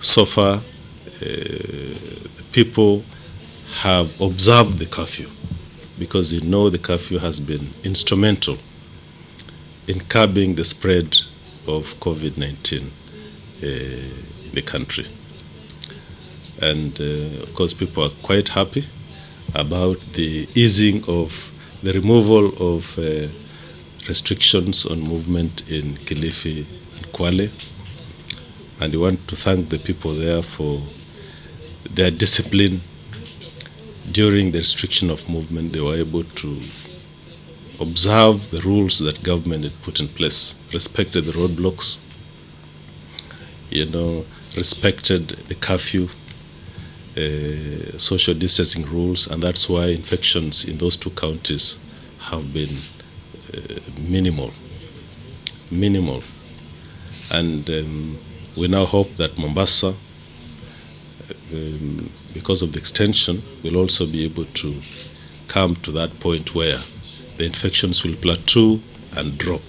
So far, people have observed the curfew because they know the curfew has been instrumental in curbing the spread of COVID-19 in the country. And of course, people are quite happy about the easing of the removal of restrictions on movement in Kilifi and Kwale. And we want to thank the people there for their discipline. During the restriction of movement, they were able to observe the rules that government had put in place, respected the roadblocks, respected the curfew, social distancing rules, and that's why infections in those two counties have been minimal. And we now hope that Mombasa, because of the extension, will also be able to come to that point where the infections will plateau and drop.